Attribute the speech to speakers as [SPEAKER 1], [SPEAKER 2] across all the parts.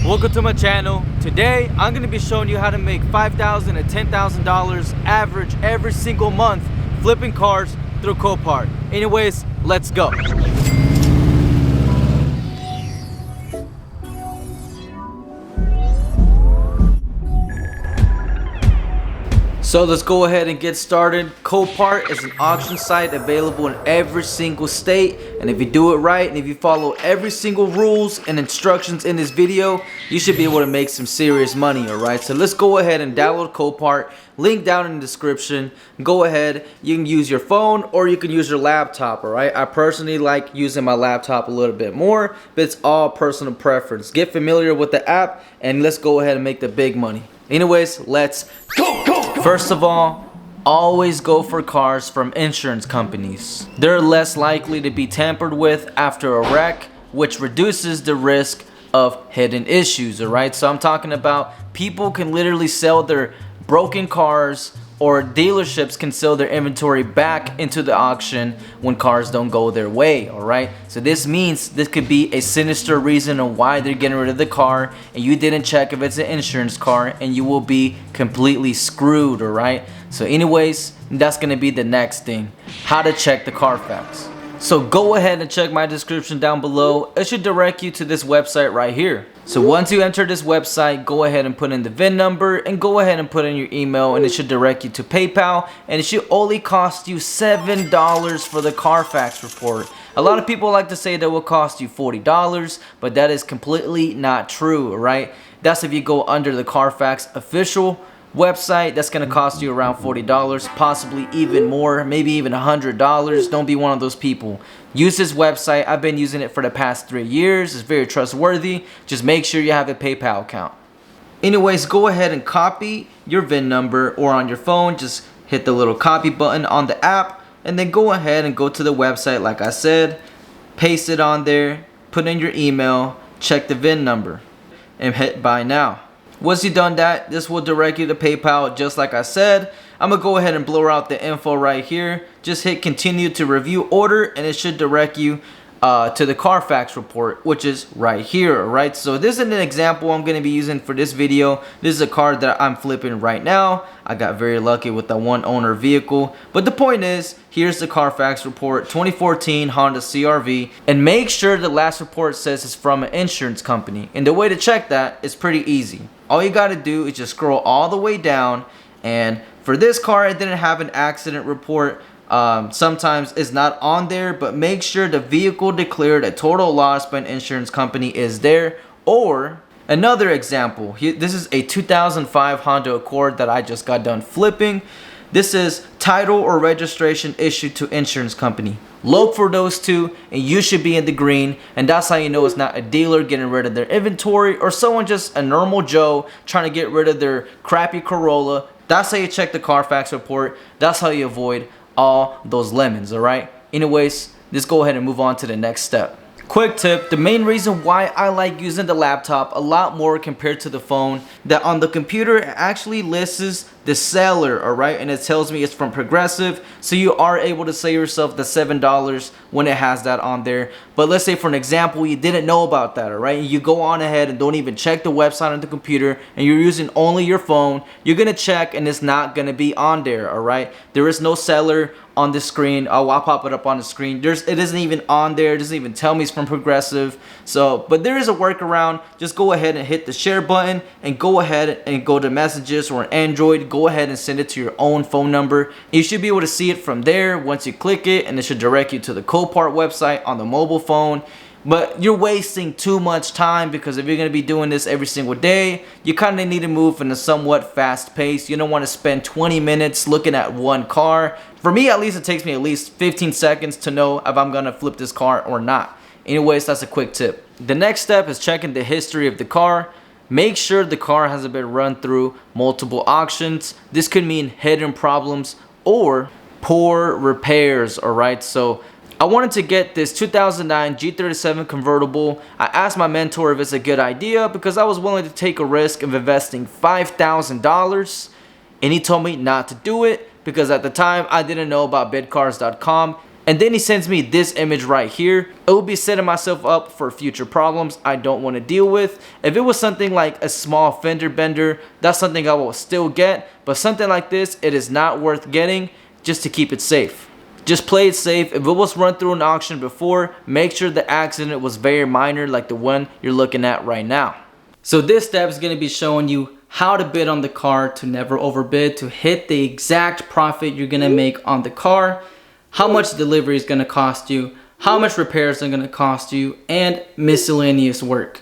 [SPEAKER 1] Welcome to my channel. Today I'm going to be showing you how to make $5,000 to $10,000 average every single month flipping cars through Copart. Anyways, let's go. So let's go ahead and get started. Copart is an auction site available in every single state, and if you do it right and if you follow every single rules and instructions in this video, you should be able to make some serious money. Alright, so let's go ahead and download Copart. Link down in the description. Go ahead, you can use your phone or you can use your laptop. Alright, I personally like using my laptop a little bit more, but it's all personal preference. Get familiar with the app and let's go ahead and make the big money. Anyways, let's go. First of all, always go for cars from insurance companies. They're less likely to be tampered with after a wreck, which reduces the risk of hidden issues. Alright, so I'm talking about people can literally sell their broken cars, or dealerships can sell their inventory back into the auction when cars don't go their way. Alright, so this means this could be a sinister reason on why they're getting rid of the car and you didn't check if it's an insurance car, and you will be completely screwed. Alright, so anyways, that's gonna be the next thing, how to check the Carfax. So go ahead and check my description down below. It should direct you to this website right here. So once you enter this website, go ahead and put in the VIN number and go ahead and put in your email, and it should direct you to PayPal, and it should only cost you $7 for the Carfax report. A lot of people like to say that will cost you $40, but that is completely not true, right? That's if you go under the Carfax official website. That's gonna cost you around $40, possibly even more, maybe even $100. Don't be one of those people. Use this website. I've been using it for the past 3 years. It's very trustworthy. Just make sure you have a PayPal account. Anyways, go ahead and copy your VIN number, or on your phone just hit the little copy button on the app, and then go ahead and go to the website like I said, paste it on there, put in your email, check the VIN number, and hit buy now. Once you've done that, this will direct you to PayPal just like I said. I'm going to go ahead and blur out the info right here. Just hit continue to review order, and it should direct you to the Carfax report, which is right here. Right, so this is an example I'm going to be using for this video. This is a car that I'm flipping right now. I got very lucky with the one owner vehicle, but the point is, here's the Carfax report, 2014 Honda CR-V, and make sure the last report says it's from an insurance company. And the way to check that is pretty easy. All you got to do is just scroll all the way down, and for this car it didn't have an accident report. Sometimes it's not on there, but make sure the vehicle declared a total loss by an insurance company is there. Or another example, this is a 2005 Honda Accord that I just got done flipping. This is title or registration issued to insurance company. Look for those two and you should be in the green, and that's how you know it's not a dealer getting rid of their inventory or someone just a normal Joe trying to get rid of their crappy Corolla. That's how you check the Carfax report. That's how you avoid all those lemons. Alright, anyways, let's go ahead and move on to the next step. Quick tip, the main reason why I like using the laptop a lot more compared to the phone, that on the computer it actually lists the seller, alright, and it tells me it's from Progressive, so you are able to save yourself the $7 when it has that on there. But let's say for an example you didn't know about that, alright, you go on ahead and don't even check the website on the computer and you're using only your phone, you're gonna check and it's not gonna be on there. Alright, there is no seller on the screen. Oh, I'll pop it up on the screen. It isn't even on there. It doesn't even tell me it's from Progressive. So, but there is a workaround. Just go ahead and hit the share button and go ahead and go to messages or Android. Go ahead and send it to your own phone number. You should be able to see it from there once you click it, and it should direct you to the Copart website on the mobile phone. But you're wasting too much time, because if you're going to be doing this every single day, you kind of need to move in a somewhat fast pace. You don't want to spend 20 minutes looking at one car. For me, at least, it takes me at least 15 seconds to know if I'm going to flip this car or not. Anyways, that's a quick tip. The next step is checking the history of the car. Make sure the car hasn't been run through multiple auctions. This could mean hidden problems or poor repairs. Alright, so I wanted to get this 2009 G37 convertible. I asked my mentor if it's a good idea because I was willing to take a risk of investing $5,000, and he told me not to do it because at the time I didn't know about bidcars.com And then he sends me this image right here. It will be setting myself up for future problems I don't want to deal with. If it was something like a small fender bender, that's something I will still get. But something like this, it is not worth getting just to keep it safe. Just play it safe. If it was run through an auction before, make sure the accident was very minor like the one you're looking at right now. So this step is going to be showing you how to bid on the car to never overbid, to hit the exact profit you're going to make on the car, how much delivery is going to cost you, how much repairs are going to cost you, and miscellaneous work.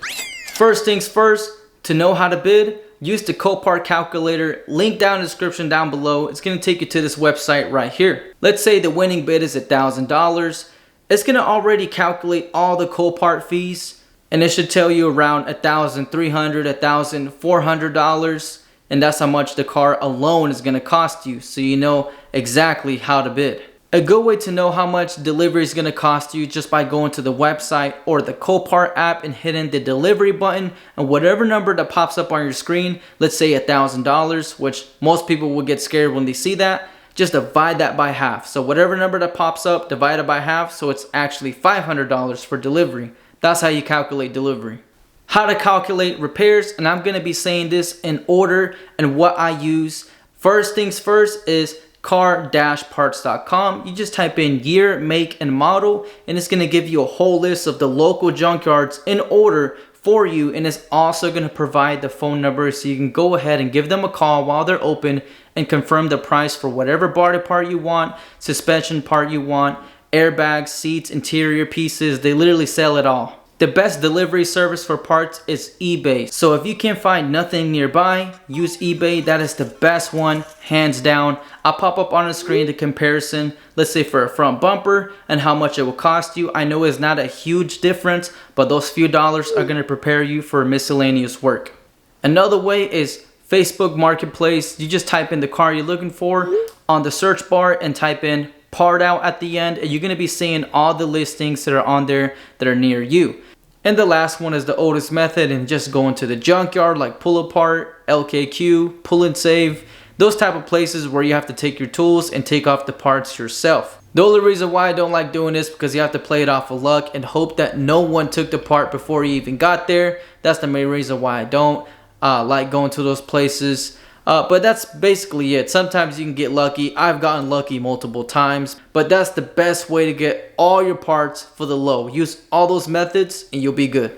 [SPEAKER 1] First things first, to know how to bid, use the Copart calculator, link down in the description down below. It's going to take you to this website right here. Let's say the winning bid is $1,000. It's going to already calculate all the Copart fees, and it should tell you around $1,300, $1,400, and that's how much the car alone is going to cost you, so you know exactly how to bid. A good way to know how much delivery is going to cost you just by going to the website or the Copart app and hitting the delivery button, and whatever number that pops up on your screen, let's say $1,000, which most people will get scared when they see that, just divide that by half. So whatever number that pops up, divide it by half, so it's actually $500 for delivery. That's how you calculate delivery. How to calculate repairs, and I'm going to be saying this in order and what I use. First things first is car-parts.com. You just type in year, make, and model, and it's going to give you a whole list of the local junkyards in order for you, and it's also going to provide the phone number so you can go ahead and give them a call while they're open and confirm the price for whatever body part you want, suspension part you want, airbags, seats, interior pieces. They literally sell it all. The best delivery service for parts is eBay. So if you can't find nothing nearby, use eBay. That is the best one, hands down. I'll pop up on the screen the comparison, let's say for a front bumper and how much it will cost you. I know it's not a huge difference, but those few dollars are going to prepare you for miscellaneous work. Another way is Facebook Marketplace. You just type in the car you're looking for on the search bar and type in part out at the end, and you're going to be seeing all the listings that are on there that are near you. And the last one is the oldest method, and just going to the junkyard like Pull Apart, LKQ, Pull and Save, those type of places where you have to take your tools and take off the parts yourself. The only reason why I don't like doing this because you have to play it off of luck and hope that no one took the part before you even got there. That's the main reason why I don't like going to those places. But that's basically it. Sometimes you can get lucky. I've gotten lucky multiple times, but that's the best way to get all your parts for the low. Use all those methods and you'll be good.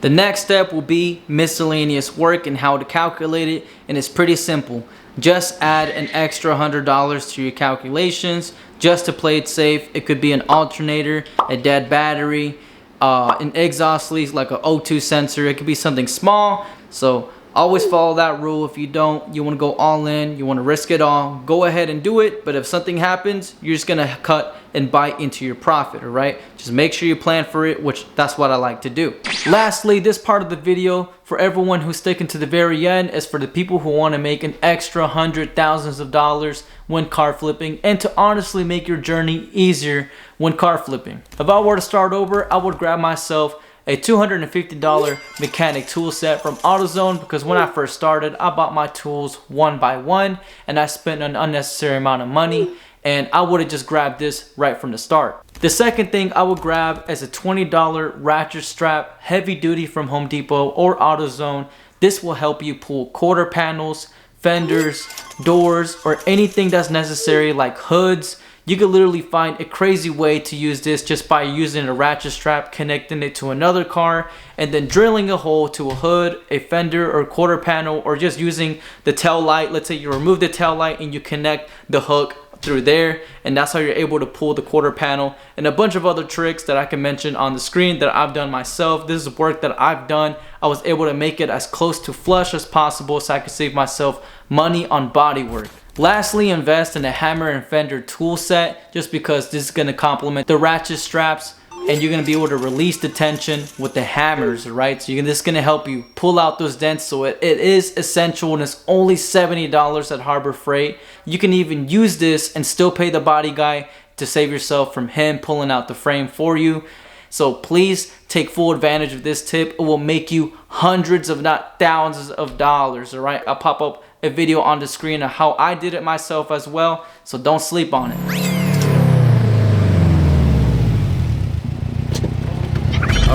[SPEAKER 1] The next step will be miscellaneous work and how to calculate it, and it's pretty simple. Just add an extra $100 to your calculations just to play it safe. It could be an alternator, a dead battery, an exhaust leak like an O2 sensor. It could be something small. So always follow that rule. If you don't, you want to go all in, you want to risk it all, go ahead and do it. But if something happens, you're just going to cut and bite into your profit, all right? Just make sure you plan for it, which that's what I like to do. Lastly, this part of the video, for everyone who's sticking to the very end, is for the people who want to make an extra thousands of dollars when car flipping, and to honestly make your journey easier when car flipping. If I were to start over, I would grab myself a $250 mechanic tool set from AutoZone, because when I first started, I bought my tools one by one and I spent an unnecessary amount of money, and I would have just grabbed this right from the start. The second thing I would grab is a $20 ratchet strap, heavy duty from Home Depot or AutoZone. This will help you pull quarter panels, fenders, doors, or anything that's necessary like hoods. You can literally find a crazy way to use this just by using a ratchet strap, connecting it to another car, and then drilling a hole to a hood, a fender, or quarter panel, or just using the tail light. Let's say you remove the tail light and you connect the hook through there, and that's how you're able to pull the quarter panel, and a bunch of other tricks that I can mention on the screen that I've done myself. This is work that I've done. I was able to make it as close to flush as possible so I could save myself money on body work. Lastly, invest in a hammer and fender tool set, just because this is going to complement the ratchet straps, and you're going to be able to release the tension with the hammers, right? So this is going to help you pull out those dents. So it is essential, and it's only $70 at Harbor Freight. You can even use this and still pay the body guy to save yourself from him pulling out the frame for you. So please take full advantage of this tip. It will make you hundreds, if not thousands of dollars, all right? I'll pop up a video on the screen of how I did it myself as well, so don't sleep on it.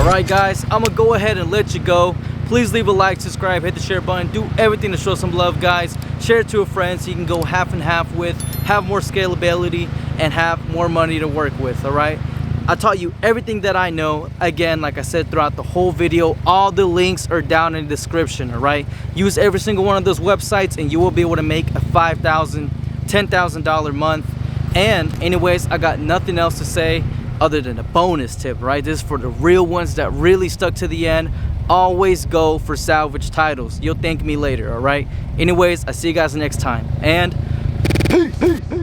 [SPEAKER 1] Alright guys, I'm gonna go ahead and let you go. Please leave a like, subscribe, hit the share button, do everything to show some love, guys. Share it to a friend so you can go half and half with, have more scalability, and have more money to work with, alright? I taught you everything that I know. Again, like I said throughout the whole video, all the links are down in the description, alright? Use every single one of those websites and you will be able to make a $5,000, $10,000 month. And anyways, I got nothing else to say other than a bonus tip, right? This is for the real ones that really stuck to the end. Always go for salvage titles. You'll thank me later, all right? Anyways, I see you guys next time, and peace.